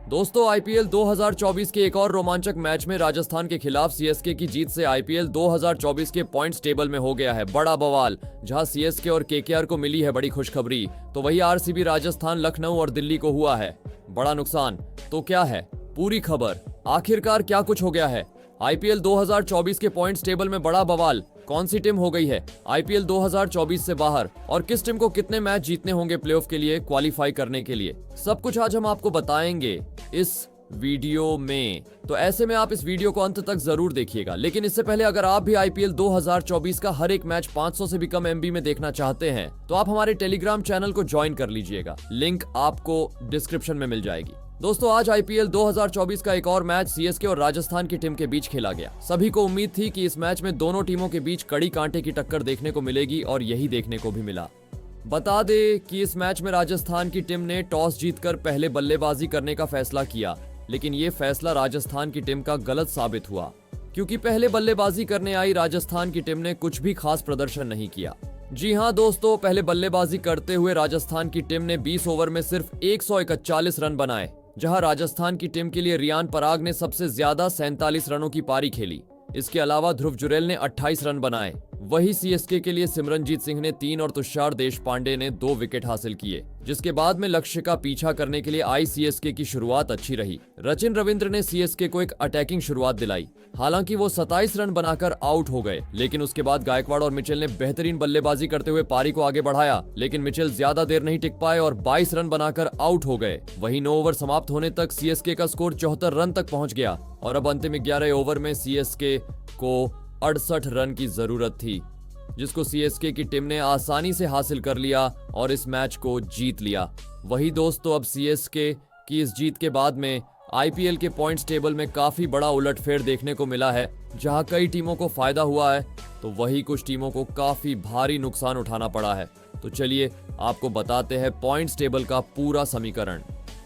दोस्तों आईपीएल 2024 के एक और रोमांचक मैच में राजस्थान के खिलाफ सीएसके की जीत से आईपीएल 2024 के पॉइंट्स टेबल में हो गया है बड़ा बवाल। जहां सीएसके और केकेआर को मिली है बड़ी खुशखबरी, तो वही आरसीबी, राजस्थान, लखनऊ और दिल्ली को हुआ है बड़ा नुकसान। तो क्या है पूरी खबर, आखिरकार क्या कुछ हो गया है? आईपीएल 2024 के पॉइंट्स टेबल में बड़ा बवाल, कौन सी टीम हो गई है आईपीएल 2024 से बाहर और किस टीम को कितने मैच जीतने होंगे प्लेऑफ के लिए क्वालिफाई करने के लिए, सब कुछ आज हम आपको बताएंगे इस वीडियो में। तो ऐसे में आप इस वीडियो को अंत तक जरूर देखिएगा। लेकिन इससे पहले अगर आप भी आईपीएल 2024 का हर एक मैच 500 से भी कम एमबी में देखना चाहते हैं तो आप हमारे टेलीग्राम चैनल को ज्वाइन कर लीजिएगा, लिंक आपको डिस्क्रिप्शन में मिल जाएगी। दोस्तों आज आईपीएल 2024 का एक और मैच सीएसके और राजस्थान की टीम के बीच खेला गया। सभी को उम्मीद थी कि इस मैच में दोनों टीमों के बीच कड़ी कांटे की टक्कर देखने को मिलेगी और यही देखने को भी मिला। बता दें कि इस मैच में राजस्थान की टीम ने टॉस जीतकर पहले बल्लेबाजी करने का फैसला किया, लेकिन ये फैसला राजस्थान की टीम का गलत साबित हुआ, क्योंकि पहले बल्लेबाजी करने आई राजस्थान की टीम ने कुछ भी खास प्रदर्शन नहीं किया। जी हां दोस्तों, पहले बल्लेबाजी करते हुए राजस्थान की टीम ने 20 ओवर में सिर्फ 141 रन बनाए, जहां राजस्थान की टीम के लिए रियान पराग ने सबसे ज्यादा 47 रनों की पारी खेली। इसके अलावा ध्रुव जुरैल ने 28 रन बनाए। वही सीएसके के लिए सिमरनजीत सिंह ने 3 और तुषार देशपांडे ने 2 विकेट हासिल किए, जिसके बाद में लक्ष्य का पीछा करने के लिए आई सीएसके की शुरुआत अच्छी रही। सचिन रविंद्र ने सीएसके को एक अटैकिंग शुरुआत दिलाई। हालांकि वो 27 रन बनाकर आउट हो गए, लेकिन उसके बाद गायकवाड़ और मिचेल ने बेहतरीन बल्लेबाजी करते हुए पारी को आगे बढ़ाया, लेकिन मिचेल ज्यादा देर नहीं टिक पाए और 22 रन बनाकर आउट हो गए। वही 9 ओवर समाप्त होने तक सीएसके का स्कोर 74 रन तक पहुंच गया और अब अंतिम 11 ओवर में सीएसके को 68 रन की जरूरत थी, जिसको सीएसके की टीम ने आसानी से हासिल कर लिया और इस मैच को जीत लिया। वही दोस्तों अब सीएसके की इस जीत के बाद में आईपीएल के पॉइंट्स टेबल में काफी बड़ा उलटफेर देखने को मिला है। जहां कई टीमों को फायदा हुआ है तो वही कुछ टीमों को काफी भारी नुकसान उठाना पड़ा है। तो चलिए आपको बताते हैं पॉइंट्स टेबल का पूरा समीकरण।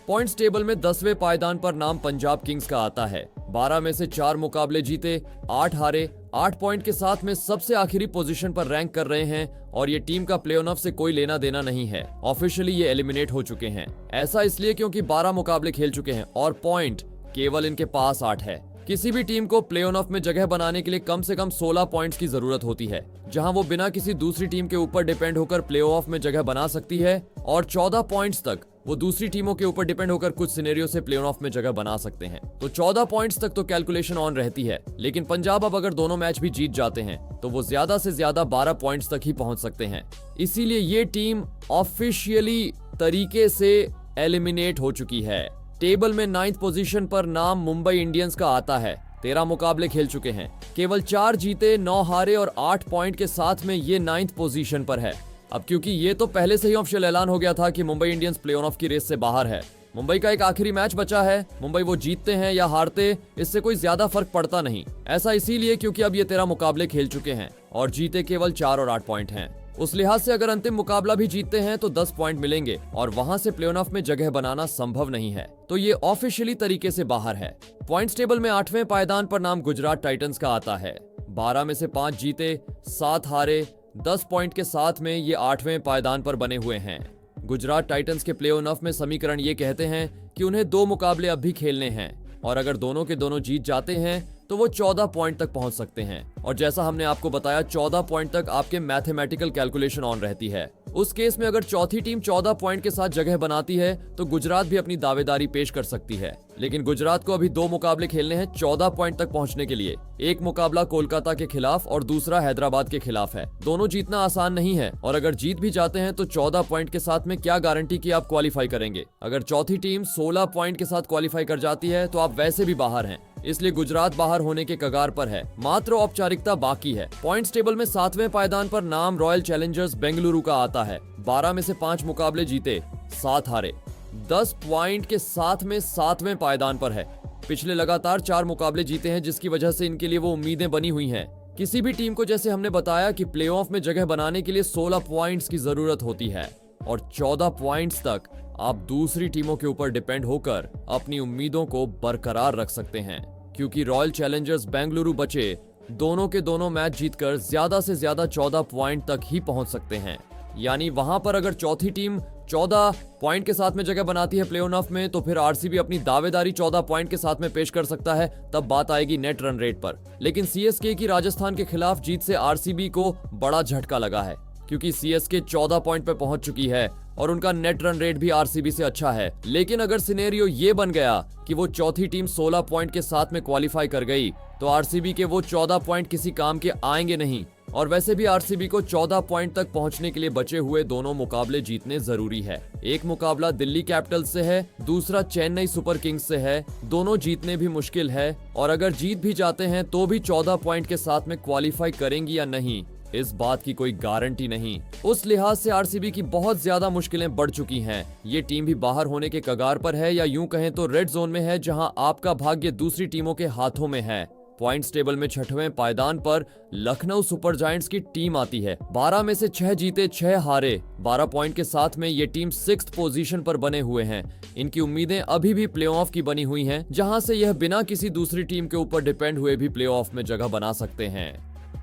पॉइंट्स टेबल में 10वें पायदान पर नाम पंजाब किंग्स का आता है। 12 में से 4 मुकाबले जीते, 8 हारे, 8 पॉइंट के साथ में सबसे आखिरी पोजीशन पर रैंक कर रहे हैं और ये टीम का प्ले ऑफ से कोई लेना देना नहीं है। ऑफिशियली ये एलिमिनेट हो चुके हैं। ऐसा इसलिए क्योंकि 12 मुकाबले खेल चुके हैं और पॉइंट केवल इनके पास 8 है। किसी भी टीम को प्ले ऑफ में जगह बनाने के लिए कम से कम 16 पॉइंट्स की जरूरत होती है, जहां वो बिना किसी दूसरी टीम के ऊपर डिपेंड होकर प्ले ऑफ में जगह बना सकती है, और 14 पॉइंट्स तक वो दूसरी टीमों के ऊपर डिपेंड होकर कुछ सिनेरियो से प्ले ऑफ में जगह बना सकते हैं। तो 14 पॉइंट्स तक तो कैलकुलेशन ऑन रहती है, लेकिन पंजाब अब अगर दोनों मैच भी जीत जाते हैं तो वो ज्यादा से ज्यादा 12 पॉइंट्स तक ही पहुंच सकते हैं। इसीलिए ये टीम ऑफिशियली तरीके से एलिमिनेट हो चुकी है। टेबल में 9th पोजीशन पर नाम मुंबई इंडियंस का आता है। 13 मुकाबले खेल चुके हैं, केवल 4 जीते, 9 हारे और 8 पॉइंट के साथ में ये 9th पोजीशन पर है। अब क्योंकि ये तो पहले से ही ऑफिशियल ऐलान हो गया था कि मुंबई इंडियंस प्ले ऑफ की रेस से बाहर है। मुंबई का एक आखिरी मैच बचा है, मुंबई वो जीतते हैं या हारते इससे कोई ज्यादा फर्क पड़ता नहीं। ऐसा इसीलिए क्योंकि अब ये 13 मुकाबले खेल चुके हैं और जीते केवल 4 और 8 पॉइंट हैं। उस लिहाज से अगर अंतिम मुकाबला भी जीतते हैं तो 10 पॉइंट मिलेंगे और वहां से प्ले ऑफ में जगह बनाना संभव नहीं है। तो ये ऑफिशियली तरीके से बाहर है। पॉइंट्स टेबल में 8वें पायदान पर नाम गुजरात टाइटंस का आता है। 12 में से 5 जीते, 7 हारे, 10 पॉइंट के साथ में ये 8वें पायदान पर बने हुए हैं। गुजरात टाइटंस के प्ले ऑफ में समीकरण ये कहते हैं कि उन्हें 2 मुकाबले अब भी खेलने हैं और अगर दोनों के दोनों जीत जाते हैं तो वो 14 पॉइंट तक पहुंच सकते हैं। और जैसा हमने आपको बताया 14 पॉइंट तक आपके मैथमेटिकल कैलकुलेशन ऑन रहती है। उस केस में अगर चौथी टीम 14 पॉइंट के साथ जगह बनाती है तो गुजरात भी अपनी दावेदारी पेश कर सकती है, लेकिन गुजरात को अभी 2 मुकाबले खेलने हैं 14 पॉइंट तक पहुंचने के लिए। एक मुकाबला कोलकाता के खिलाफ और दूसरा हैदराबाद के खिलाफ है। दोनों जीतना आसान नहीं है और अगर जीत भी जाते हैं तो 14 पॉइंट के साथ में क्या गारंटी कि आप क्वालिफाई करेंगे। अगर चौथी टीम 16 पॉइंट के साथ क्वालिफाई कर जाती है तो आप वैसे भी बाहर हैं। इसलिए गुजरात बाहर होने के कगार पर है, मात्र औपचारिकता बाकी है। पॉइंट्स टेबल में 7वें पायदान पर नाम रॉयल चैलेंजर्स बेंगलुरु का आता है। 12 में से 5 मुकाबले जीते, 7 हारे, 10 पॉइंट के साथ में 7वें पायदान पर है। पिछले लगातार 4 मुकाबले जीते हैं, जिसकी वजह से इनके लिए वो उम्मीदें बनी हुई हैं। किसी भी टीम को जैसे हमने बताया कि प्लेऑफ में जगह बनाने के लिए 16 पॉइंट्स की जरूरत होती है और 14 पॉइंट्स तक आप दूसरी टीमों के ऊपर डिपेंड होकर अपनी उम्मीदों को बरकरार रख सकते हैं। क्योंकि रॉयल चैलेंजर्स बेंगलुरु बचे दोनों के दोनों मैच जीतकर ज्यादा से ज्यादा 14 पॉइंट तक ही पहुंच सकते हैं। यानी वहां पर अगर चौथी टीम 14 पॉइंट के साथ में जगह बनाती है प्ले ऑफ में, तो फिर आरसीबी अपनी दावेदारी 14 पॉइंट के साथ में पेश कर सकता है, तब बात आएगी नेट रन रेट पर। लेकिन सीएसके की राजस्थान के खिलाफ जीत से आरसीबी को बड़ा झटका लगा है, क्योंकि सीएसके 14 पॉइंट पे पहुंच चुकी है और उनका नेट रन रेट भी आरसीबी से अच्छा है। लेकिन अगर सिनेरियो ये बन गया कि वो चौथी टीम 16 पॉइंट के साथ में क्वालिफाई कर गई, तो आरसीबी के वो 14 पॉइंट किसी काम के आएंगे नहीं। और वैसे भी आरसीबी को 14 पॉइंट तक पहुंचने के लिए बचे हुए दोनों मुकाबले जीतने जरूरी है। एक मुकाबला दिल्ली कैपिटल्स से है, दूसरा चेन्नई सुपर किंग्स से है। दोनों जीतने भी मुश्किल है, और अगर जीत भी जाते हैं तो भी 14 पॉइंट के साथ में क्वालिफाई करेंगी या नहीं, इस बात की कोई गारंटी नहीं। उस लिहाज से आरसीबी की बहुत ज्यादा मुश्किलें बढ़ चुकी हैं। ये टीम भी बाहर होने के कगार पर है, या यूं कहें तो रेड जोन में है, जहां आपका भाग्य दूसरी टीमों के हाथों में है। पॉइंट्स टेबल में 6वें पायदान पर लखनऊ सुपर जायंट्स की टीम आती है। 12 में से 6 जीते 6 हारे, 12 पॉइंट के साथ में ये टीम 6th पोजीशन पर बने हुए हैं। इनकी उम्मीदें अभी भी प्लेऑफ की बनी हुई हैं, जहां से यह बिना किसी दूसरी टीम के ऊपर डिपेंड हुए भी प्लेऑफ में जगह बना सकते हैं।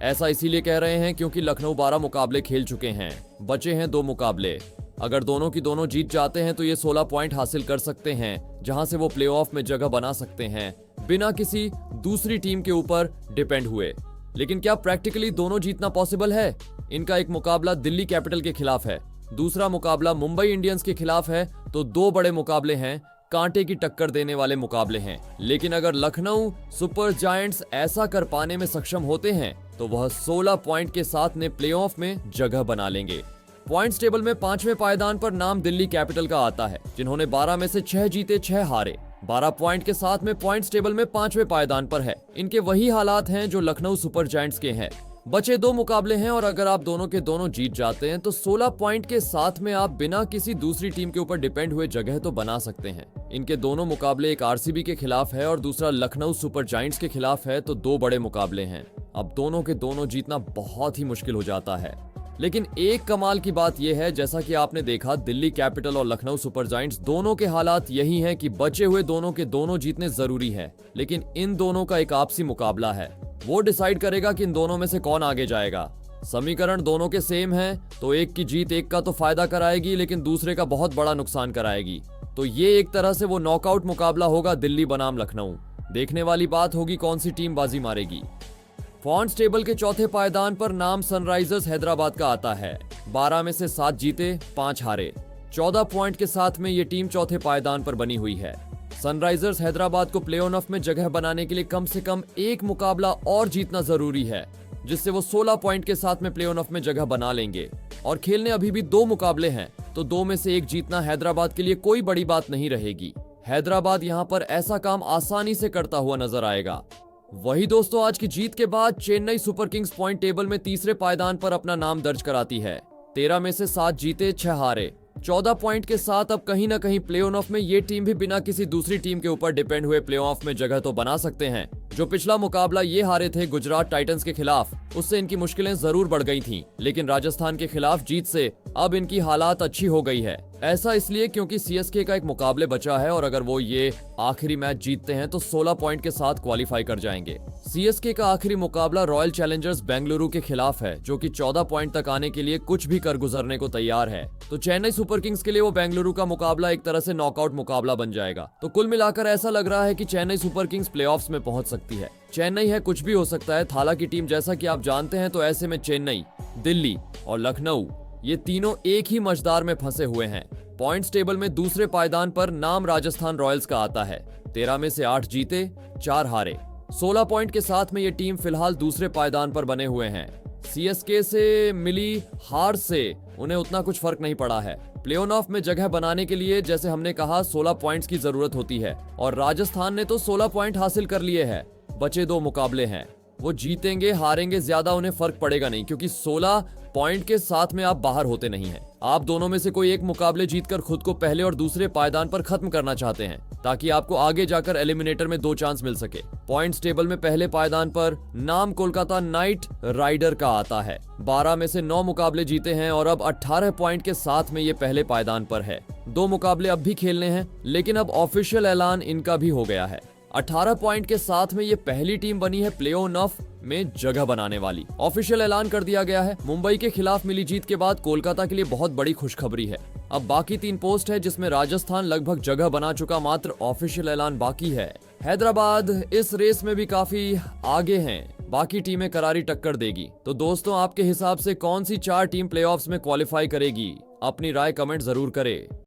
ऐसा इसीलिए कह रहे हैं क्योंकि लखनऊ 12 मुकाबले खेल चुके हैं, बचे हैं 2 मुकाबले। अगर दोनों की दोनों जीत जाते हैं तो ये 16 पॉइंट हासिल कर सकते हैं, जहां से वो प्लेऑफ में जगह बना सकते हैं बिना किसी दूसरी टीम के ऊपर डिपेंड हुए। लेकिन क्या प्रैक्टिकली दोनों जीतना पॉसिबल है? इनका एक मुकाबला दिल्ली कैपिटल के खिलाफ है, दूसरा मुकाबला मुंबई इंडियंस के खिलाफ है, तो 2 बड़े मुकाबले हैं, कांटे की टक्कर देने वाले मुकाबले हैं। लेकिन अगर लखनऊ सुपर जायंट्स ऐसा कर पाने में सक्षम होते हैं तो वह 16 पॉइंट के साथ में प्लेऑफ में जगह बना लेंगे। पॉइंट्स टेबल में 5वें पायदान पर नाम दिल्ली कैपिटल का आता है, जिन्होंने 12 में से 6 जीते 6 हारे, 12 पॉइंट के साथ में पॉइंट्स टेबल में 5वें पायदान पर है। इनके वही हालात हैं जो लखनऊ सुपर जायंट्स के हैं। बचे 2 मुकाबले हैं, और अगर आप दोनों के दोनों जीत जाते हैं तो 16 पॉइंट के साथ में आप बिना किसी दूसरी टीम के ऊपर डिपेंड हुए जगह तो बना सकते हैं। इनके दोनों मुकाबले, एक आरसीबी के खिलाफ है और दूसरा लखनऊ सुपर जायंट्स के खिलाफ है, तो 2 बड़े मुकाबले हैं। अब दोनों के दोनों जीतना बहुत ही मुश्किल हो जाता है। लेकिन एक कमाल की बात यह है, जैसा कि आपने देखा, दिल्ली कैपिटल और लखनऊ सुपर जायंट्स दोनों के हालात यही हैं कि बचे हुए दोनों के दोनों जीतने जरूरी है। लेकिन इन दोनों का एक आपसी मुकाबला है, वो डिसाइड करेगा कि इन दोनों में से कौन आगे जाएगा। समीकरण दोनों के सेम है, तो एक की जीत एक का तो फायदा कराएगी, लेकिन दूसरे का बहुत बड़ा नुकसान कराएगी। तो ये एक तरह से वो नॉकआउट मुकाबला होगा दिल्ली बनाम लखनऊ। देखने वाली बात होगी कौन सी टीम बाजी मारेगी। पॉइंट्स टेबल के 4थे पायदान पर नाम सनराइजर्स हैदराबाद का आता है। 12 में से 7 जीते 5 हारे, 14 पॉइंट के साथ में ये टीम 4थे पायदान पर बनी हुई है। सनराइजर्स हैदराबाद को प्ले ऑफ में जगह बनाने के लिए कम से कम एक मुकाबला और जीतना जरूरी है, जिससे वो 16 पॉइंट के साथ में प्ले ऑफ में जगह बना लेंगे। और खेलने अभी भी 2 मुकाबले हैं, तो 2 में से 1 जीतना हैदराबाद के लिए कोई बड़ी बात नहीं रहेगी। हैदराबाद यहाँ पर ऐसा काम आसानी से करता हुआ नजर आएगा। वही दोस्तों, आज की जीत के बाद Chennai super Kings point table में 3रे पायदान पर अपना नाम दर्ज कराती है। 13 में से 7 जीते 6 हारे, 14 पॉइंट के साथ अब कहीं ना कहीं प्ले ऑफ में ये टीम भी बिना किसी दूसरी टीम के ऊपर डिपेंड हुए प्ले ऑफ में जगह तो बना सकते हैं। जो पिछला मुकाबला ये हारे थे गुजरात टाइटंस के खिलाफ, उससे इनकी मुश्किलें जरूर बढ़ गई थीं, लेकिन राजस्थान के खिलाफ जीत से अब इनकी हालात अच्छी हो गई है। ऐसा इसलिए क्योंकि सीएसके का एक मुकाबले बचा है, और अगर वो ये आखिरी मैच जीतते हैं तो 16 पॉइंट के साथ क्वालिफाई कर जाएंगे। सीएसके का आखिरी मुकाबला रॉयल चैलेंजर्स बेंगलुरु के खिलाफ है, जो कि 14 पॉइंट तक आने के लिए कुछ भी कर गुजरने को तैयार है। तो चेन्नई सुपर किंग्स के लिए वो बेंगलुरु का मुकाबला एक तरह से नॉकआउट मुकाबला बन जाएगा। तो कुल मिलाकर ऐसा लग रहा है कि चेन्नई सुपर किंग्स प्लेऑफ्स में पहुंच सकती है। चेन्नई है, कुछ भी हो सकता है। थाला की टीम जैसा कि आप जानते हैं, तो ऐसे में चेन्नई, दिल्ली और लखनऊ, ये तीनों एक ही मझदार में फंसे हुए हैं। पॉइंट्स टेबल में 2रे पायदान पर नाम राजस्थान रॉयल्स का आता है। 13 में से 8 जीते 4 हारे, 16 पॉइंट के साथ में ये टीम फिलहाल 2रे पायदान पर बने हुए हैं। सीएसके से मिली हार से उन्हें उतना कुछ फर्क नहीं पड़ा है। प्ले ऑफ में जगह बनाने के लिए, जैसे हमने कहा, 16 पॉइंट्स की जरूरत होती है, और राजस्थान ने तो 16 पॉइंट हासिल कर लिए हैं। बचे 2 मुकाबले हैं, वो जीतेंगे हारेंगे ज्यादा उन्हें फर्क पड़ेगा नहीं, क्योंकि 16 पॉइंट के साथ में आप बाहर होते नहीं हैं। आप दोनों में से कोई एक मुकाबले जीतकर खुद को पहले और दूसरे पायदान पर खत्म करना चाहते हैं, ताकि आपको आगे जाकर एलिमिनेटर में 2 चांस मिल सके। पॉइंट्स टेबल में पहले पायदान पर नाम कोलकाता नाइट राइडर का आता है। 12 में से 9 मुकाबले जीते हैं और अब 18 पॉइंट के साथ में ये पहले पायदान पर है। 2 मुकाबले अब भी खेलने हैं, लेकिन अब ऑफिशियल ऐलान इनका भी हो गया है। 18 पॉइंट के साथ में ये पहली टीम बनी है प्ले-ऑफ में जगह बनाने वाली। ऑफिशियल ऐलान कर दिया गया है। मुंबई के खिलाफ मिली जीत के बाद कोलकाता के लिए बहुत बड़ी खुशखबरी है। अब बाकी 3 पोस्ट है जिसमें राजस्थान लगभग जगह बना चुका, मात्र ऑफिशियल ऐलान बाकी है। हैदराबाद इस रेस में भी काफी आगे हैं, बाकी टीमें करारी टक्कर देगी। तो दोस्तों, आपके हिसाब से कौन सी 4 टीम प्लेऑफ्स में क्वालिफाई करेगी? अपनी राय कमेंट जरूर करें।